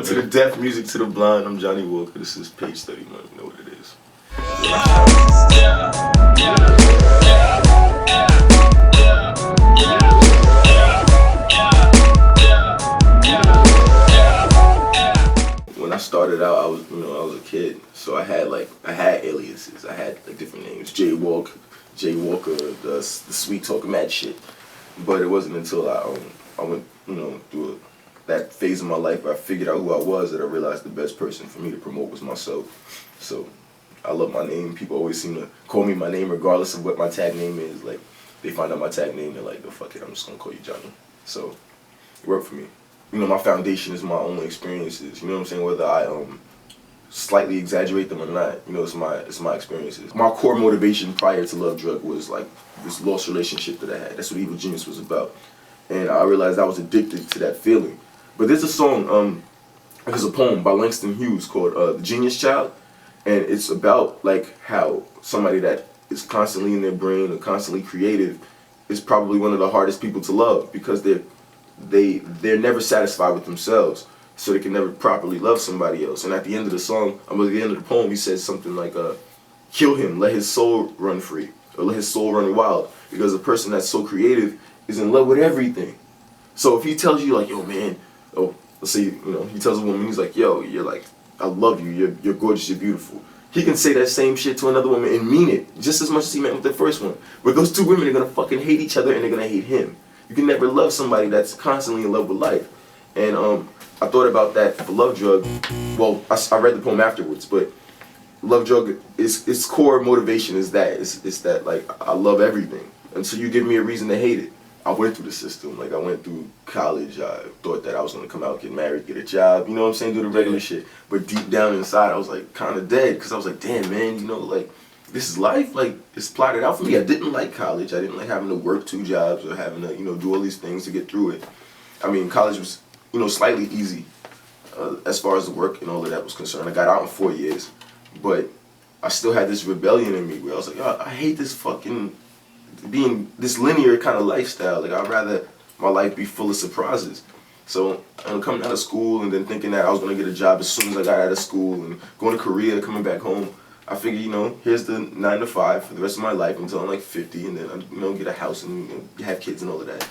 Welcome to the deaf music to the blind. I'm Johnnie Walker. This is page 31. You know what it is. When I started out, I was a kid, so I had aliases. I had like different names: Jay Walker, the sweet talker, mad shit. But it wasn't until I went through that phase of my life where I figured out who I was that I realized the best person for me to promote was myself. So I love my name. People always seem to call me my name regardless of what my tag name is. Like, they find out my tag name, they're like, oh, fuck it, I'm just gonna call you Johnny. So it worked for me. My foundation is my own experiences. You know what I'm saying? Whether I slightly exaggerate them or not, it's my experiences. My core motivation prior to Love Drug was like this lost relationship that I had. That's what Evil Genius was about. And I realized I was addicted to that feeling. But there's a song, there's a poem by Langston Hughes called The Genius Child. And it's about like how somebody that is constantly in their brain and constantly creative is probably one of the hardest people to love, because they're never satisfied with themselves, so they can never properly love somebody else. And at the end of the song, at the end of the poem, he says something like, kill him, let his soul run free, or let his soul run wild, because a person that's so creative is in love with everything. So if he tells you like, yo man, let's say, he tells a woman, he's like, yo, you're like, I love you, you're gorgeous, you're beautiful. He can say that same shit to another woman and mean it just as much as he meant with the first one. But those two women are gonna fucking hate each other, and they're gonna hate him. You can never love somebody that's constantly in love with life. And I thought about that for Love Drug. Well, I read the poem afterwards, but Love Drug, its core motivation is that. It's that, like, I love everything. And so you give me a reason to hate it. I went through the system. Like, I went through college. I thought that I was going to come out, get married, get a job, you know what I'm saying, do the regular shit. But deep down inside, I was, like, kind of dead, because I was like, damn, man, like, this is life. Like, it's plotted out for me. I didn't like college. I didn't like having to work 2 jobs or having to, do all these things to get through it. I mean, college was, slightly easy as far as the work and all of that was concerned. I got out in 4 years. But I still had this rebellion in me where I was like, oh, I hate this fucking being this linear kind of lifestyle. Like, I'd rather my life be full of surprises. So I'm coming out of school and then thinking that I was going to get a job as soon as I got out of school and going to Korea, coming back home. I figured, here's the 9 to 5 for the rest of my life until I'm like 50, and then I'm, get a house and have kids and all of that.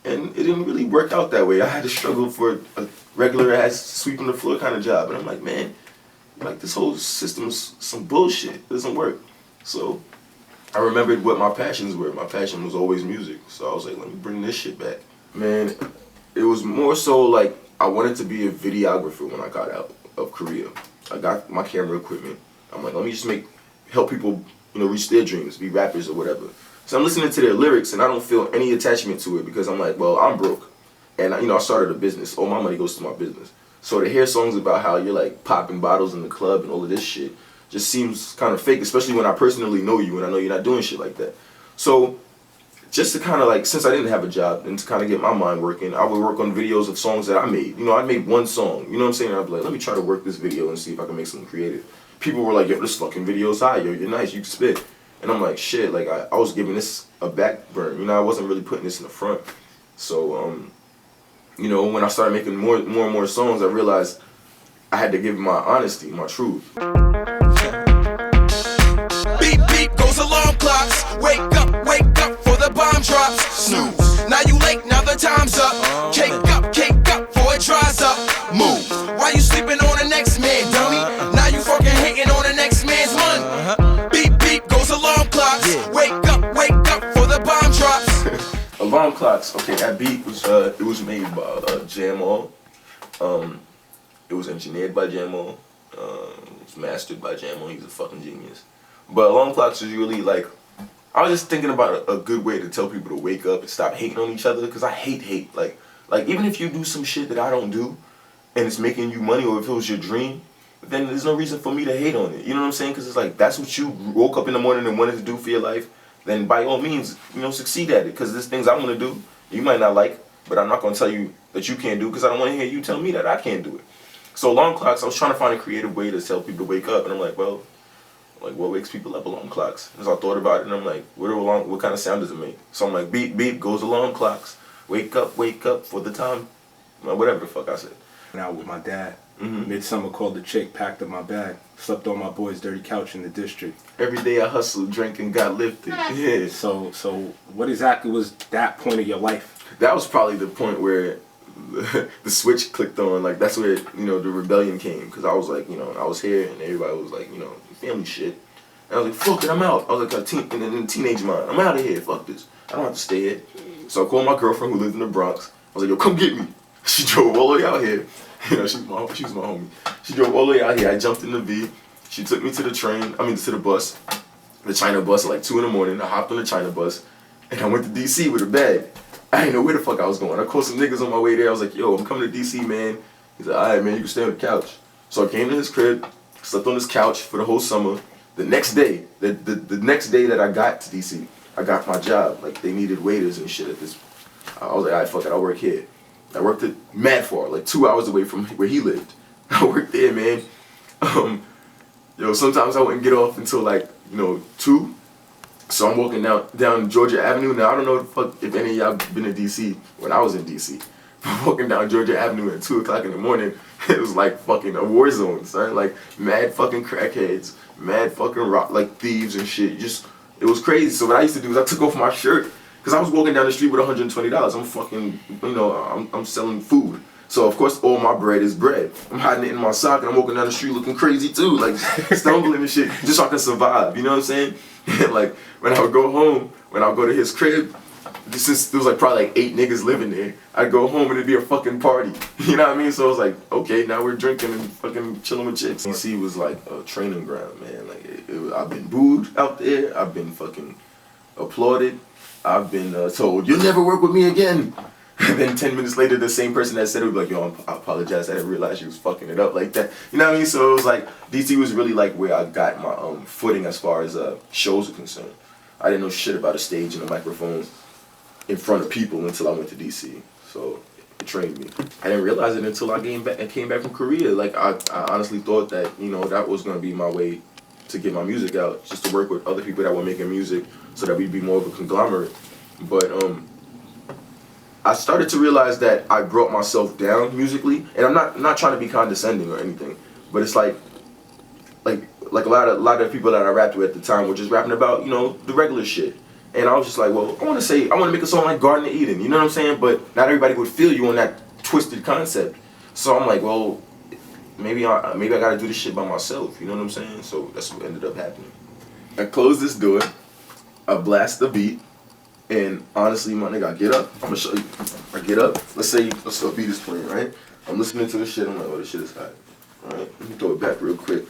And it didn't really work out that way. I had to struggle for a regular ass sweeping the floor kind of job. And I'm like, man, like, this whole system's some bullshit. It doesn't work. So I remembered what my passions were. My passion was always music. So I was like, let me bring this shit back. Man, it was more so like I wanted to be a videographer when I got out of Korea. I got my camera equipment. I'm like, let me just help people, reach their dreams, be rappers or whatever. So I'm listening to their lyrics and I don't feel any attachment to it, because I'm like, well, I'm broke. And I started a business. All my money goes to my business. So to hear songs about how you're like popping bottles in the club and all of this shit just seems kind of fake, especially when I personally know you and I know you're not doing shit like that. So just to kind of like, since I didn't have a job, and to kind of get my mind working, I would work on videos of songs that I made. I made one song, you know what I'm saying? And I'd be like, let me try to work this video and see if I can make something creative. People were like, yo, this fucking video's high, yo, you're nice, you can spit. And I'm like, shit, like I was giving this a back burn, I wasn't really putting this in the front. So, when I started making more and more songs, I realized I had to give my honesty, my truth. Beep, beep, goes alarm clocks. Wake up for the bomb drops. Snooze, now you late, now the time's up. Cake up, before it dries up. Move, why you sleeping on the next man, dummy? Now you fucking hating on the next man's money. Beep, beep, goes alarm clocks. Wake up for the bomb drops. Alarm clocks. Okay, that beat was it was made by Jamal. It was engineered by Jamal. It was mastered by Jamal. He's a fucking genius. But alarm clocks is really like, I was just thinking about a good way to tell people to wake up and stop hating on each other, because I hate. Like even if you do some shit that I don't do, and it's making you money, or if it was your dream, then there's no reason for me to hate on it. You know what I'm saying? Because it's like, that's what you woke up in the morning and wanted to do for your life. Then by all means, succeed at it, because there's things I want to do you might not like, but I'm not going to tell you that you can't do, because I don't want to hear you tell me that I can't do it. So alarm clocks, I was trying to find a creative way to tell people to wake up, and I'm like, well, what wakes people up? Alarm clocks. As I thought about it, and I'm like, what kind of sound does it make? So I'm like, beep, beep, goes alarm clocks. Wake up for the time, whatever the fuck I said. out with my dad. Midsummer called the chick, packed up my bag, slept on my boy's dirty couch in the district. Every day I hustled, drank, and got lifted. Yeah. So what exactly was that point of your life? That was probably the point where the switch clicked on. Like, that's where, the rebellion came. Because I was like, I was here and everybody was like, family shit. And I was like, fuck it, I'm out. I was like in the teenage mind. I'm out of here, fuck this. I don't have to stay here. So I called my girlfriend who lived in the Bronx. I was like, yo, come get me. She drove all the way out here. She was my homie. She drove all the way out here. I jumped in the V. She took me to the bus. The China bus at like 2 in the morning. I hopped on the China bus. And I went to DC with a bag. I didn't know where the fuck I was going. I called some niggas on my way there. I was like, yo, I'm coming to DC, man. He's like, alright, man, you can stay on the couch. So I came to his crib, slept on his couch for the whole summer. The next day, the next day that I got to DC, I got my job. Like, they needed waiters and shit at this. I was like, alright, fuck it, I'll work here. I worked at mad far, like 2 hours away from where he lived. I worked there, man. Sometimes I wouldn't get off until like, 2. So I'm walking down Georgia Avenue. Now, I don't know if any of y'all been to DC when I was in DC. I'm walking down Georgia Avenue at 2 o'clock in the morning. It was like fucking a war zone, son. Like, mad fucking crackheads, mad fucking like thieves and shit. It was crazy. So what I used to do is I took off my shirt. Because I was walking down the street with $120. I'm fucking, I'm selling food. So, of course, all my bread is bread. I'm hiding it in my sock and I'm walking down the street looking crazy, too. Like, stumbling and shit, just so I can survive. You know what I'm saying? And, like, when I would go home, when I would go to his crib, since there was, like, probably, like, 8 niggas living there, I'd go home and it'd be a fucking party. You know what I mean? So I was like, okay, now we're drinking and fucking chilling with chicks. DC was, like, a training ground, man. Like, I've been booed out there. I've been fucking applauded. I've been told, you'll never work with me again. And then 10 minutes later, the same person that said it would be like, yo, I apologize. I didn't realize you was fucking it up like that. You know what I mean? So it was like, DC was really like where I got my footing as far as shows are concerned. I didn't know shit about a stage and a microphone in front of people until I went to DC. So it trained me. I didn't realize it until I came back from Korea. Like, I honestly thought that, that was going to be my way to get my music out, just to work with other people that were making music so that we'd be more of a conglomerate. But I started to realize that I brought myself down musically, and I'm not trying to be condescending or anything, but it's like a lot of people that I rapped with at the time were just rapping about, the regular shit. And I was just like, well, I want to make a song like Garden of Eden, you know what I'm saying? But not everybody would feel you on that twisted concept. So I'm like, well, maybe I gotta do this shit by myself, you know what I'm saying? So that's what ended up happening. I closed this door, I blast the beat, and honestly, my nigga, I get up, I'm gonna show you. I get up, let's say a beat is playing, right? I'm listening to the shit, I'm like, oh, this shit is hot. Alright, let me throw it back real quick.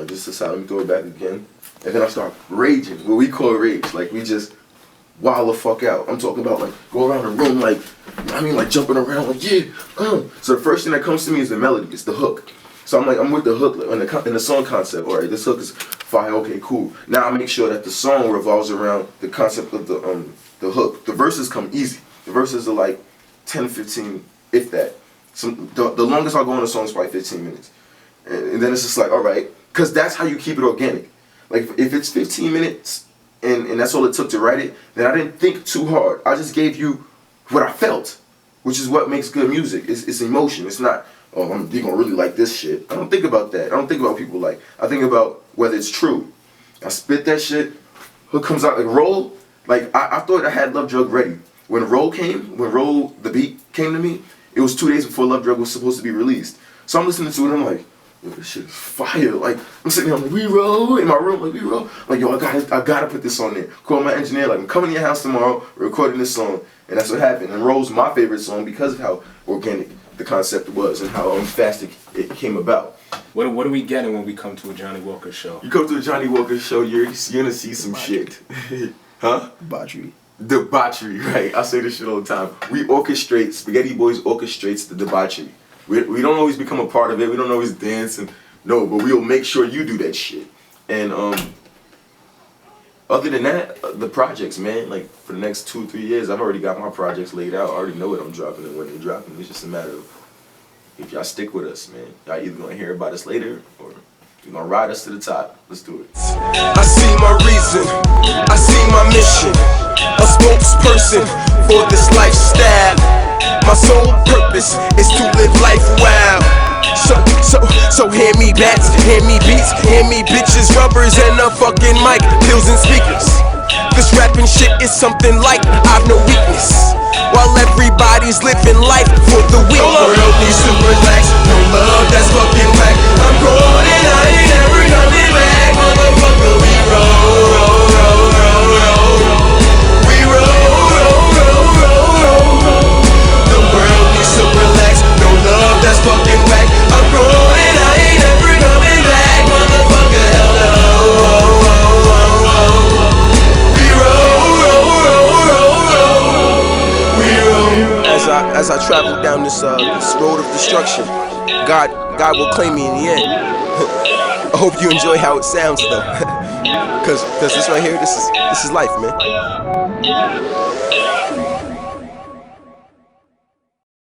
Just to let me throw it back again. And then I start raging, what we call rage. Like, we just wild the fuck out. I'm talking about, like, go around the room, like, like jumping around, like, yeah, So the first thing that comes to me is the melody, it's the hook. So I'm with the hook in the song concept. All right, this hook is fire, okay, cool. Now I make sure that the song revolves around the concept of the hook. The verses come easy. The verses are like 10, 15, if that. The longest I'll go on a song is probably 15 minutes. And then it's just like, all right, because that's how you keep it organic. Like, if it's 15 minutes and that's all it took to write it, then I didn't think too hard. I just gave you what I felt, which is what makes good music. It's emotion. It's not, oh, you're gonna really like this shit. I don't think about that. I don't think about people like. I think about whether it's true. I spit that shit, hook comes out like Roll. Like, I thought I had Love Drug ready. When Roll the beat came to me, it was 2 days before Love Drug was supposed to be released. So I'm listening to it and I'm like, yo, this shit is fire. Like, I'm sitting here, I'm like, we roll in my room, like, we roll. Like, yo, I gotta put this on there. Call my engineer, like, I'm coming to your house tomorrow, we're recording this song. And that's what happened. And Roll's my favorite song because of how organic the concept was and how fast it came about. What are we getting when we come to a Johnnie Walker show? You come to a Johnnie Walker show, you're gonna see some shit. Huh? Debauchery, right. I say this shit all the time. We orchestrate, Spaghetti Boys orchestrates the debauchery. We don't always become a part of it, we don't always dance, but we'll make sure you do that shit. And other than that, the projects, man, like for the next 2-3 years, I've already got my projects laid out. I already know what I'm dropping and when they're dropping. It's just a matter of if y'all stick with us, man. Y'all either gonna hear about us later or you're gonna ride us to the top. Let's do it. I see my reason, I see my mission, a spokesperson for this lifestyle. My sole purpose purpose is to live life well. So hand me bats, hand me beats, hand me bitches, rubbers, and a fucking mic, pills and speakers. This rapping shit is something like I've no weakness, while everybody's living life for the weak. The world needs to relax, no love, that's fucking whack. I'm going and I ain't never coming back, motherfucker. We roll, roll, roll, roll, roll. We roll. The world needs to relax, no love, that's fucking whack. I'm going and I ain't never coming back, motherfucker. Hell no. As I travel down this road of destruction, God will claim me in the end. I hope you enjoy how it sounds though, cause this right here, this is life, man.